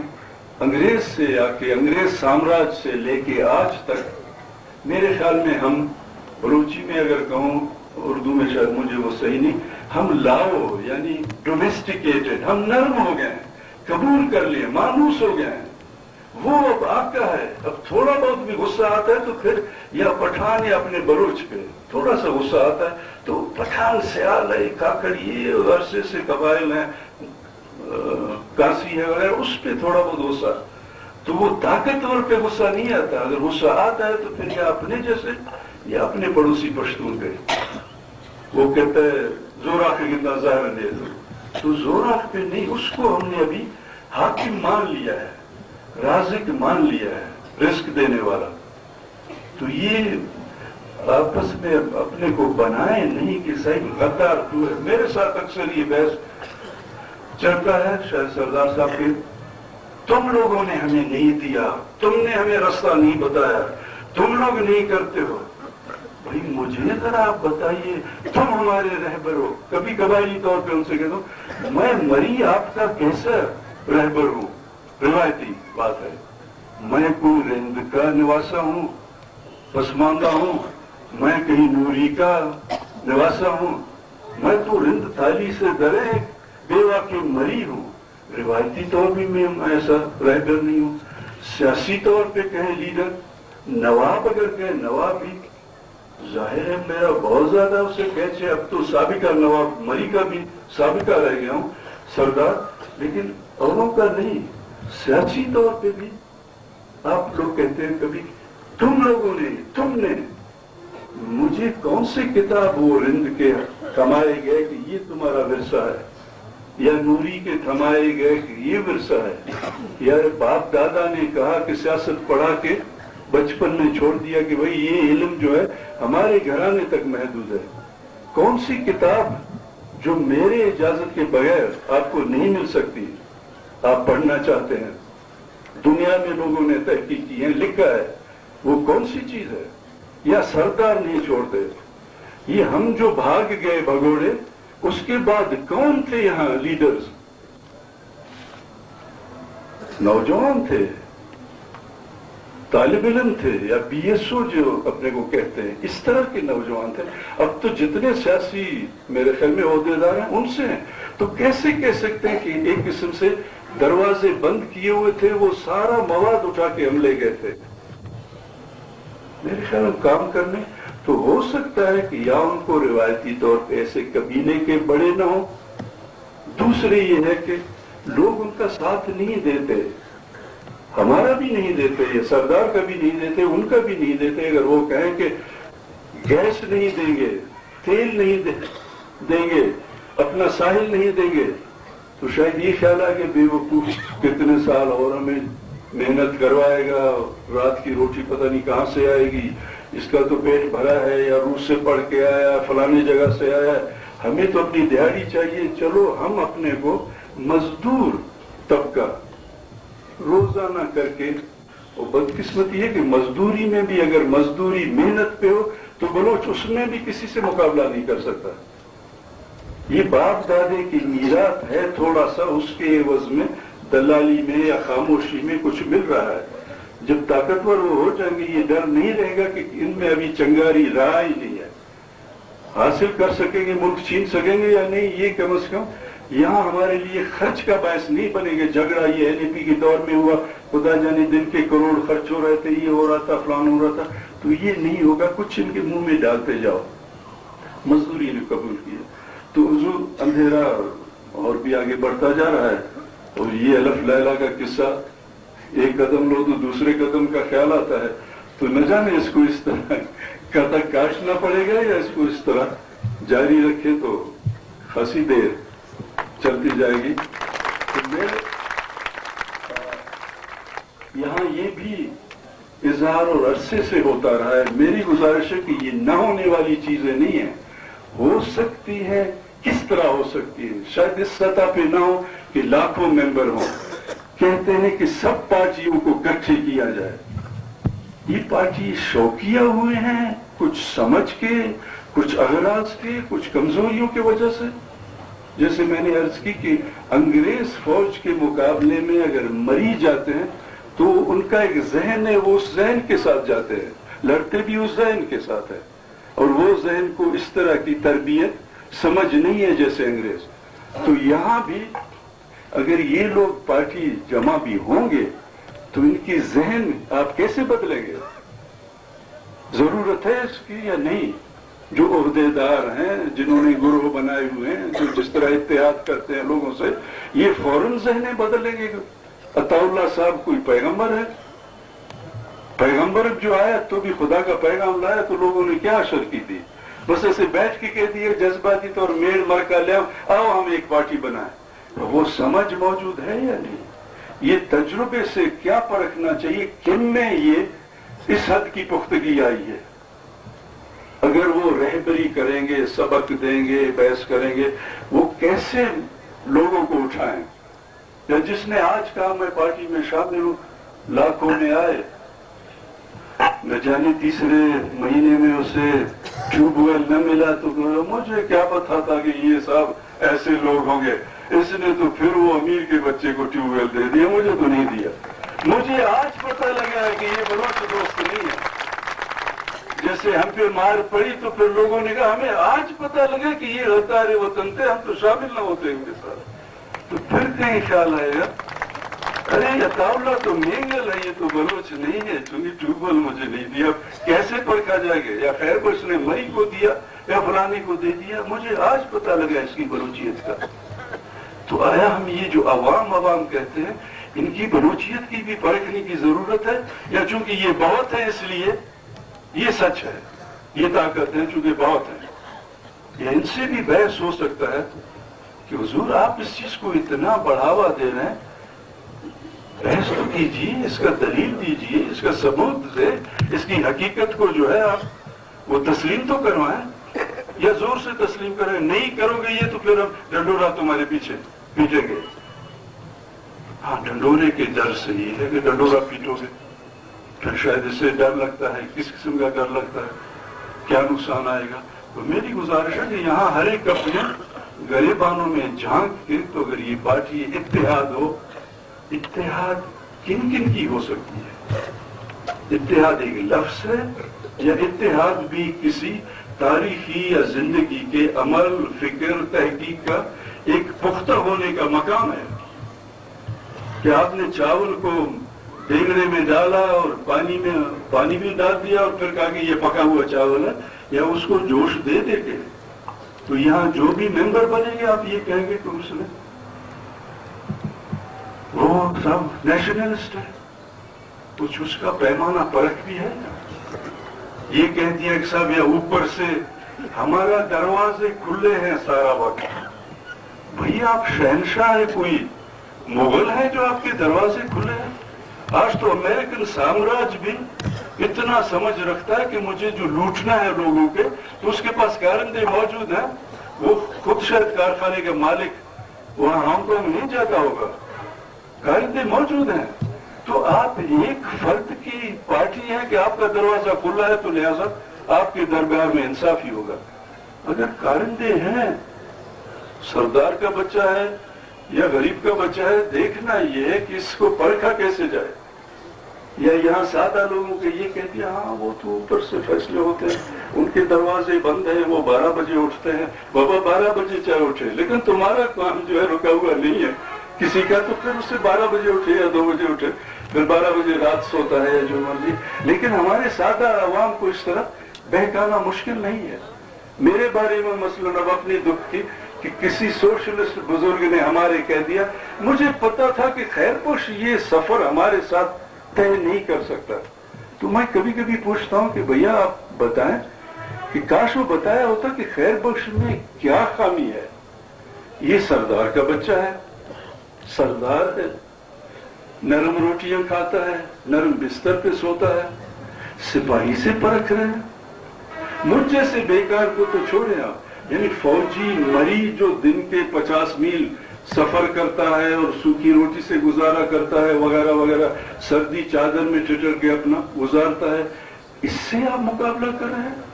अंग्रेज से आके, अंग्रेज साम्राज्य से लेके आज तक, मेरे ख्याल में हम बलूची में अगर कहूं, उर्दू में शायद मुझे वो सही नहीं, हम लाओ यानी डोमेस्टिकेटेड, हम नर्म हो गए हैं, कबूल कर लिए, मानूस हो गए हैं। वो अब आका है। अब थोड़ा बहुत भी गुस्सा आता है तो फिर या पठान या अपने बलूच पे थोड़ा सा गुस्सा आता है तो पठान, सियाल है, काकड़, ये अरसे से कबाइल हैं, काशी है वगैरह, उस पे थोड़ा बहुत गुस्सा, तो वो ताकतवर पे गुस्सा नहीं आता। अगर गुस्सा आता है तो फिर या अपने जैसे या अपने पड़ोसी पश्तून पे। वो कहता है जोराख कितना ज़ाहिर दे दो, तो जोराख पे नहीं, उसको हमने अभी हाकिम मान लिया है, राज़िक मान लिया है, रिस्क देने वाला। तो ये आपस में अपने को बनाए नहीं कि सही गद्दार तू है। मेरे साथ अक्सर ये बहस चलता है, शायद सरदार साहब के, तुम लोगों ने हमें नहीं दिया, तुमने हमें रास्ता नहीं बताया, तुम लोग नहीं करते हो। भाई मुझे जरा आप बताइए, तुम हमारे रहबर हो। कभी कबायली तौर पे उनसे कह दो, मैं मरी आपका कैसा रहबर हूं, रिवायती बात है। मैं कोई रिंद का निवासा हूं, पसमानदा हूं, मैं कहीं नूरी का निवासा हूं, मैं तो रिंद थाली से डरे बेवा की मरी हूं। रिवायती तौर पे मैं ऐसा रहबर नहीं हूं। सियासी तौर पे कहें लीडर, नवाब अगर कहें नवाब भी, जाहिर है मेरा बहुत ज्यादा उससे कैसे, अब तो साबिका नवाब मरी का भी साबिका रह गया हूं सरदार, लेकिन औरों का नहीं। सियासी तौर पे भी आप लोग कहते हैं कभी तुम लोगों ने, तुमने, मुझे कौन सी किताब वो रिंद के थमाए गए कि ये तुम्हारा विरसा है, या नूरी के थमाए गए कि ये विरसा है, या बाप दादा ने कहा कि सियासत पढ़ा के बचपन में छोड़ दिया कि भाई ये इल्म जो है हमारे घराने तक महदूद है। कौन सी किताब जो मेरे इजाजत के बगैर आपको नहीं मिल सकती, आप पढ़ना चाहते हैं, दुनिया में लोगों ने तहकीक की है, लिखा है, वो कौन सी चीज है? या सरदार नहीं छोड़ते? ये हम जो भाग गए भगोड़े, उसके बाद कौन थे यहाँ लीडर्स? नौजवान थे, तालिब इल्म थे, या बीएसओ जो अपने को कहते हैं, इस तरह के नौजवान थे। अब तो जितने सियासी मेरे ख्याल में ओहदेदार हैं उनसे हैं, तो कैसे कह सकते हैं कि एक किस्म से दरवाजे बंद किए हुए थे, वो सारा मवाद उठा के हम ले गए थे। मेरे ख्याल में काम करने तो हो सकता है कि या उनको रिवायती तौर पे ऐसे कबीले के बड़े ना हो, दूसरे ये है कि लोग उनका साथ नहीं देते, हमारा भी नहीं देते, ये सरदार का भी नहीं देते, उनका भी नहीं देते। अगर वो कहें कि गैस नहीं देंगे, तेल नहीं देंगे, अपना साहिल नहीं देंगे, तो शायद ये ख्याल है कि बेवकूफ कितने साल और हमें मेहनत करवाएगा, रात की रोटी पता नहीं कहां से आएगी, इसका तो पेट भरा है, या रूस से पढ़ के आया, फलानी जगह से आया, हमें तो अपनी दिहाड़ी चाहिए। चलो हम अपने को मजदूर तबका रोजाना करके, और बदकिस्मती है कि मजदूरी में भी अगर मजदूरी मेहनत पे हो तो बलोच उसमें भी किसी से मुकाबला नहीं कर सकता। ये बाप दादे की मीरात है, थोड़ा सा उसके एवज में दलाली में या खामोशी में कुछ मिल रहा है। जब ताकतवर वो हो जाएंगे, ये डर नहीं रहेगा कि इनमें अभी चंगारी रहा ही नहीं है, हासिल कर सकेंगे, मुल्क छीन सकेंगे या नहीं, ये कम से कम यहाँ हमारे लिए खर्च का बायस नहीं बनेंगे। झगड़ा ये एनईपी के दौर में हुआ, खुदा जाने दिन के करोड़ खर्च हो रहे थे, ये हो रहा था, फलान हो रहा था, तो ये नहीं होगा। कुछ इनके मुंह में डालते जाओ, मजदूरी ने कबूल किया तो हुजूर अंधेरा और भी आगे बढ़ता जा रहा है। और ये अलफ लैला का किस्सा, एक कदम लो तो दूसरे कदम का ख्याल आता है, तो न जाने इसको इस तरह कथा काटना पड़ेगा या इसको इस तरह जारी रखे तो खासी देर चलती जाएगी। तो मैं यहाँ ये भी इजहार और अरसे से होता रहा है। मेरी गुजारिश है कि ये न होने वाली चीजें नहीं है, हो सकती है, किस तरह हो सकती है, शायद इस सतह पे ना हो कि लाखों मेंबर हो। कहते हैं कि सब पार्टियों को इकट्ठे किया जाए, ये पार्टी शौकिया हुए हैं, कुछ समझ के, कुछ अगराज के, कुछ कमजोरियों की वजह से। जैसे मैंने अर्ज की कि अंग्रेज फौज के मुकाबले में अगर मरी जाते हैं तो उनका एक जहन है, वो उस जहन के साथ जाते हैं, लड़ते भी उस जहन के साथ है, और वो जहन को इस तरह की तरबियत समझ नहीं है जैसे अंग्रेज। तो यहाँ भी अगर ये लोग पार्टी जमा भी होंगे तो इनकी जहन आप कैसे बदलेंगे? जरूरत है इसकी या नहीं? जो ओहदेदार हैं, जिन्होंने गुरोह बनाए हुए हैं, जो जिस तरह इत्तेहाद करते हैं लोगों से, ये फौरन जहने बदलेंगे। अताउल्लाह साहब कोई पैगंबर है? पैगंबर जो आया तो भी खुदा का पैगाम लाया, तो लोगों ने क्या असर की थी? बस ऐसे बैठ के कह दिए जज्बाती तौर मेड़ मर का ले आओ हम एक पार्टी बनाए। तो वो समझ मौजूद है या नहीं? ये तजुर्बे से क्या परखना चाहिए किन में ये इस हद की पुख्तगी आई है। अगर वो रहबरी करेंगे, सबक देंगे, बहस करेंगे, वो कैसे लोगों को उठाएं? या जिसने आज कहा मैं पार्टी में शामिल हूं, लाखों में आए, न जाने तीसरे महीने में उसे ट्यूबवेल न मिला तो मुझे क्या पता था कि ये सब ऐसे लोग होंगे, इसने तो फिर वो अमीर के बच्चे को ट्यूबवेल दे दिया, मुझे तो नहीं दिया। मुझे आज पता लगा है कि ये बलोच दोस्त नहीं है। जैसे हम पे मार पड़ी तो फिर लोगों ने कहा हमें आज पता लगा कि ये गद्दार वतन थे, हम तो शामिल न होते इनके साथ। तो फिर कहीं ख्याल आएगा अरे अताउल्लाह तो मेंगल है, ये तो बलोच नहीं है, चूंकि ट्यूबवेल मुझे नहीं दिया। कैसे परखा जाएगा? या खैर को इसने मई को दिया या फलाने को दे दिया, मुझे आज पता लगा इसकी बलोचियत का। तो आया हम ये जो अवाम कहते हैं, इनकी बलोचियत की भी परखने की जरूरत है, या चूंकि ये बहुत है इसलिए ये सच है, ये ताकत है चूंकि बहुत है? या इनसे भी बहस हो सकता है कि हुजूर आप इस चीज को इतना बढ़ावा दे रहे हैं, बहस तो कीजिए, इसका दलील दीजिए, इसका सबूत दे, इसकी हकीकत को जो है आप वो तस्लीम तो करवाएं, या जोर से तस्लीम करें। नहीं करोगे ये तो फिर हम डंडोरा तुम्हारे पीछे पीटेंगे। हाँ, डंडोरे के डर से ये है कि डंडोरा पीटोगे, फिर शायद इससे डर लगता है, किस किस्म का डर लगता है, क्या नुकसान आएगा। तो मेरी गुजारिश है कि यहाँ हर एक अपने गरीबानों में झांक के, तो अगर ये पार्टी इत्तेहाद हो, इत्तेहाद किन किन की हो सकती है? इत्तेहाद एक लफ्ज है, या इत्तेहाद भी किसी तारीखी या जिंदगी के अमल, फिक्र, तहकीक का एक पुख्ता होने का मकाम है? कि आपने चावल को देगड़े में डाला और पानी भी डाल दिया और फिर कहा कि ये पका हुआ चावल है, या उसको जोश दे देंगे, तो यहाँ जो भी मेंबर बनेंगे आप ये कहेंगे कि उसने वो सब नेशनलिस्ट है। कुछ उसका पैमाना परख भी है। ये कह दिया कि साहब या ऊपर से हमारा दरवाजे खुले हैं सारा वक्त। भैया आप शहनशाह है, कोई मुगल है जो आपके दरवाजे खुले हैं? आज तो अमेरिकन साम्राज्य भी इतना समझ रखता है कि मुझे जो लूटना है लोगों के, तो उसके पास कारिंदे मौजूद हैं। वो खुद शायद कारखाने के मालिक वहां हांगकांग नहीं जाता होगा, कारिंदे मौजूद हैं। तो आप एक फर्द की पार्टी है कि आपका दरवाजा खुला है, तो लिहाजा आपके दरबार में इंसाफ ही होगा। अगर कारिंदे हैं, सरदार का बच्चा है या गरीब का बच्चा है, देखना ये है कि इसको परखा कैसे जाए। या यहाँ सादा लोगों के ये कह दिया हाँ वो तो ऊपर से फैसले होते हैं, उनके दरवाजे बंद हैं, वो 12 बजे उठते हैं। बाबा 12 बजे चाहे उठे, लेकिन तुम्हारा काम जो है रुका हुआ नहीं है किसी का, तो फिर उससे 12 बजे उठे या 2 बजे उठे, फिर 12 बजे रात सोता है या जो मर्जी। लेकिन हमारे सादा आवाम को इस तरह बहकाना मुश्किल नहीं है। मेरे बारे में मसलन अब अपनी दुख की कि किसी सोशलिस्ट बुजुर्ग ने हमारे कह दिया, मुझे पता था कि खैरपोश ये सफर हमारे साथ तय नहीं कर सकता। तो मैं कभी कभी पूछता हूं कि भैया आप बताएं कि काश वो बताया होता कि खैरबख्श में क्या खामी है। ये सरदार का बच्चा है, सरदार है, नरम रोटियां खाता है, नरम बिस्तर पे सोता है, सिपाही से परख रहे हैं। मुझ जैसे बेकार को तो छोड़े आप, यानी फौजी मरीज जो दिन के 50 मील सफर करता है और सूखी रोटी से गुजारा करता है वगैरह वगैरह, सर्दी चादर में ठिठर के अपना गुजारता है, इससे आप मुकाबला कर रहे हैं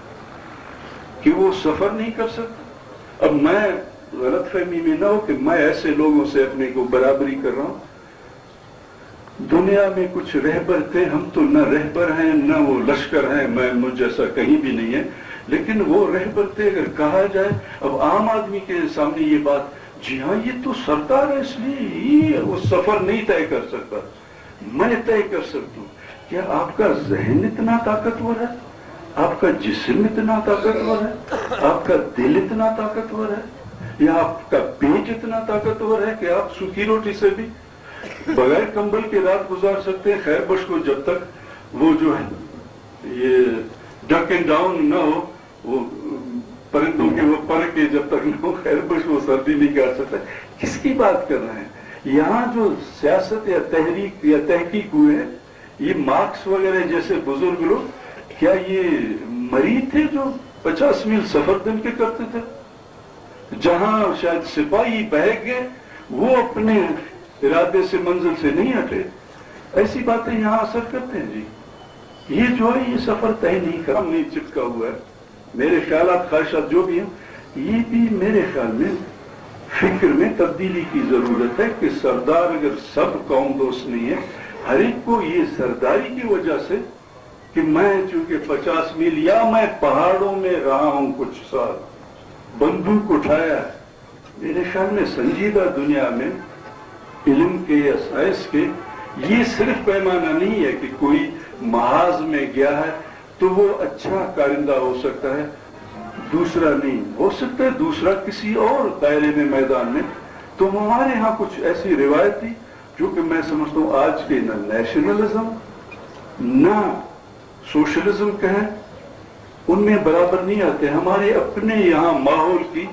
कि वो सफर नहीं कर सकता। अब मैं गलतफहमी में ना हो कि मैं ऐसे लोगों से अपने को बराबरी कर रहा हूं। दुनिया में कुछ रहबर थे, हम तो न रहबर हैं न वो लश्कर हैं, मैं मुझ जैसा कहीं भी नहीं है, लेकिन वो रहबर थे। अगर कहा जाए अब आम आदमी के सामने ये बात, जी हाँ ये तो सरदार है इसलिए वो सफर नहीं तय कर सकता, मैं तय कर सकता हूं। क्या आपका जहन इतना ताकतवर है, आपका जिस्म इतना ताकतवर है, आपका दिल इतना ताकतवर है, या आपका पेट इतना ताकतवर है कि आप सूखी रोटी से भी बगैर कंबल के रात गुजार सकते हैं? खैरबख्श को जब तक वो जो है ये डक एंड डाउन न हो, वो परिंदों के वो पर के जब तक न हो, खैरबख्श वो सर्दी नहीं कर सकता। किसकी बात कर रहे हैं? यहाँ जो सियासत या तहरीक या तहकीक हुए हैं, ये मार्क्स वगैरह जैसे बुजुर्ग लोग, क्या ये मरीज थे जो 50 मील सफर दिन के करते थे? जहां शायद सिपाही बहक गए, वो अपने इरादे से मंजिल से नहीं हटे। ऐसी बातें यहाँ असर करते हैं जी। ये जो है ये सफर तय नहीं कर, नहीं चिपका हुआ है। मेरे ख्यालात ख्वाहिशात जो भी हैं, ये भी मेरे ख्याल में फिक्र में तब्दीली की जरूरत है कि सरदार अगर सब कौम दोस्त नहीं है, हर एक को ये सरदारी की वजह से कि मैं चूंकि 50 मील या मैं पहाड़ों में रहा हूं कुछ साल, बंदूक उठाया है, मेरे ख्याल में संजीदा दुनिया में इल्म के या साइंस के ये सिर्फ पैमाना नहीं है कि कोई महाज में गया है तो वो अच्छा कारिंदा हो सकता है, दूसरा नहीं हो सकता है, दूसरा किसी और दायरे में मैदान में। तो हमारे यहाँ कुछ ऐसी रिवायत थी जो कि मैं समझता हूँ आज के न नेशनलिज्म न सोशलिज्म कहें उनमें बराबर नहीं आते। हमारे अपने यहाँ माहौल की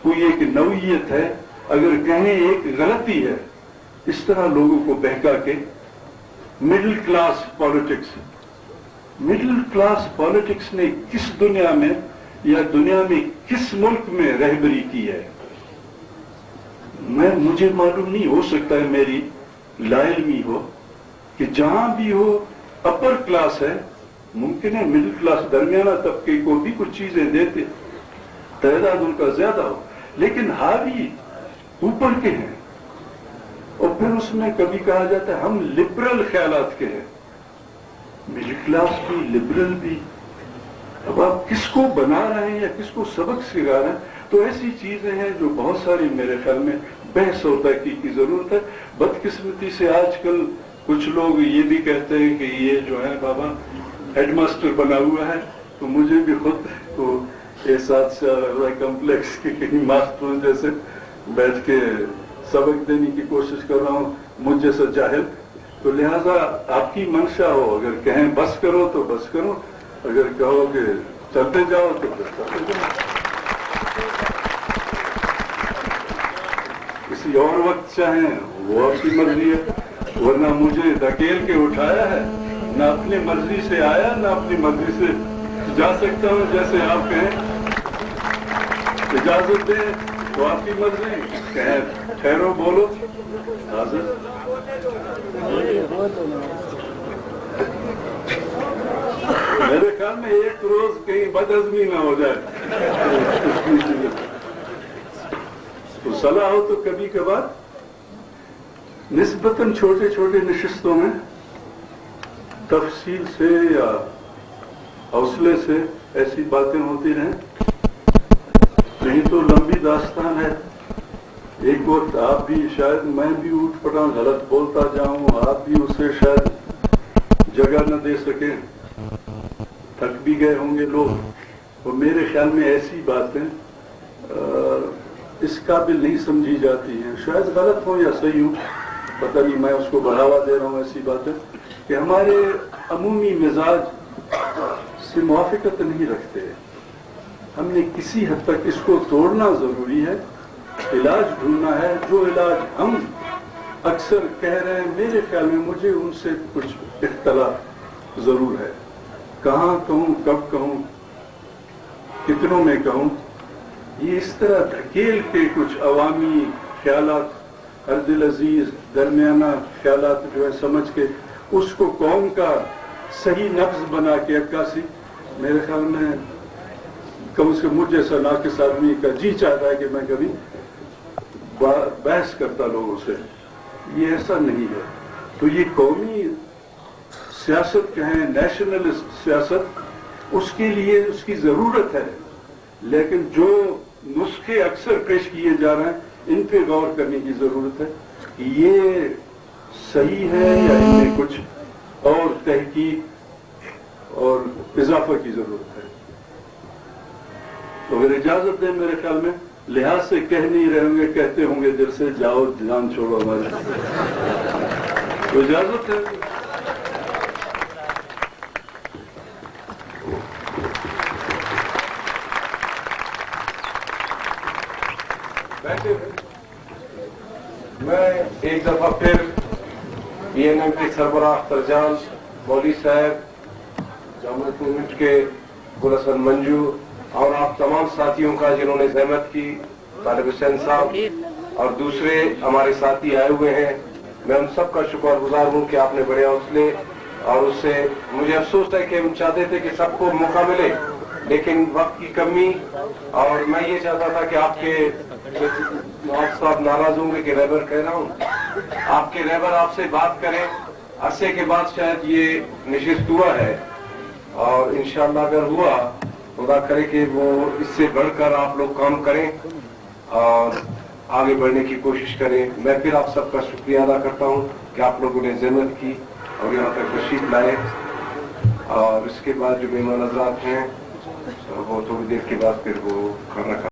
कोई एक नौइयत है, अगर कहें एक गलती है, इस तरह लोगों को बहका के मिडिल क्लास पॉलिटिक्स ने किस दुनिया में या दुनिया में किस मुल्क में रहबरी की है, मुझे मालूम नहीं। हो सकता है मेरी लाइल्मी हो कि जहां भी हो अपर क्लास है, मुमकिन है मिडिल क्लास दरमियाना तबके को भी कुछ चीजें देते, तादाद उनका ज्यादा हो, लेकिन हावी ऊपर के हैं। और फिर उसमें कभी कहा जाता है हम लिबरल ख्यालात के हैं, मिडिल क्लास भी लिबरल भी। अब आप किसको बना रहे हैं या किसको सबक सिखा रहे हैं? तो ऐसी चीजें हैं जो बहुत सारी मेरे ख्याल में बहस और तहकीक की जरूरत है। बदकिस्मती से आजकल कुछ लोग ये भी कहते हैं कि ये जो है बाबा हेडमास्टर बना हुआ है, तो मुझे भी खुद को एहसास कम्प्लेक्स के कहीं मास्टरों जैसे बैठ के सबक देने की कोशिश कर रहा हूँ, मुझ जैसा जाहिल। तो लिहाजा आपकी मंशा हो, अगर कहें बस करो तो बस करो, अगर कहो कि चलते जाओ तो फिर चलते जाओ। किसी और वक्त चाहें वो आपकी मर्जी है, वरना मुझे धकेल के उठाया है, ना अपनी मर्जी से आया ना अपनी मर्जी से जा सकता हूँ। जैसे आप कहें इजाजत दें तो आपकी मर्जी, कहें ठहरो बोलो हाजिर। मेरे ख्याल में एक रोज कहीं बदहजमी ना हो जाए तो सलाह हो तो कभी कभार निस्बतन छोटे छोटे नशिस्तों में तफसील से या हौसले से ऐसी बातें होती रहें, नहीं तो लंबी दास्तान है। एक वक्त आप भी शायद, मैं भी उठ पड़ा गलत बोलता जाऊं, आप भी उसे शायद जगह न दे सके, थक भी गए होंगे लोग। और मेरे ख्याल में ऐसी बातें इस काबिल नहीं समझी जाती हैं, शायद गलत हो या सही हो, पता नहीं, मैं उसको बढ़ावा दे रहा हूं ऐसी बातें कि हमारे अमूमी मिजाज से मुआफिकत नहीं रखते। हमने किसी हद तक इसको तोड़ना जरूरी है, इलाज ढूंढना है। जो इलाज हम अक्सर कह रहे हैं, मेरे ख्याल में मुझे उनसे कुछ इख्तलाफ जरूर है। कहाँ कहूँ, कब कहूँ, कितनों में कहूँ, ये इस तरह धकेल के कुछ अवामी ख्यालात, हर दिल अजीज दरमियाना ख्यालात जो है समझ के उसको कौम का सही नब्ज बना के अक्कासी, मेरे ख्याल में कम से कम मुझ जैसा नाकिस आदमी का जी चाहता है कि मैं कभी बहस करता लोगों से, ये ऐसा नहीं है। तो ये कौमी सियासत कहें, नेशनलिस्ट सियासत, उसके लिए उसकी जरूरत है, लेकिन जो नुस्खे अक्सर पेश किए जा रहे हैं इन पे गौर करने की जरूरत है कि ये सही है या इनमें कुछ और तहकीक और इजाफा की जरूरत है। तो अगर इजाजत दें, मेरे ख्याल में लिहाज से कह नहीं रहे होंगे, कहते होंगे दिल से, जाओ जान छोड़ो हमारे, तो इजाजत है। मैं एक दफा फिर BNM के सरबराह फरजान मौली साहब, जामत मूवमेंट के गुल हसन मंजू और आप तमाम साथियों का जिन्होंने जहमत की, तालिब हुसैन साहब और दूसरे हमारे साथी आए हुए हैं, मैं उन सबका शुक्रगुजार हूं कि आपने बड़े हौसले, और उससे मुझे अफसोस है कि हम चाहते थे कि सबको मौका मिले, लेकिन वक्त की कमी, और मैं ये चाहता था कि आपके नवाब साहब नाराज होंगे कि रहबर कह रहा हूँ, आपके रहबर आपसे बात करें। अरसे के बाद शायद ये नशिस्त हुआ है, और इंशाअल्लाह अगर हुआ, खुदा करे कि वो इससे बढ़कर आप लोग काम करें और आगे बढ़ने की कोशिश करें। मैं फिर आप सबका शुक्रिया अदा करता हूँ कि आप लोगों ने जहमत की और यहाँ तक तशरीफ लाए। और इसके बाद जो मेहमान हज़रात हैं वो थोड़ी देर के बाद फिर वो खाना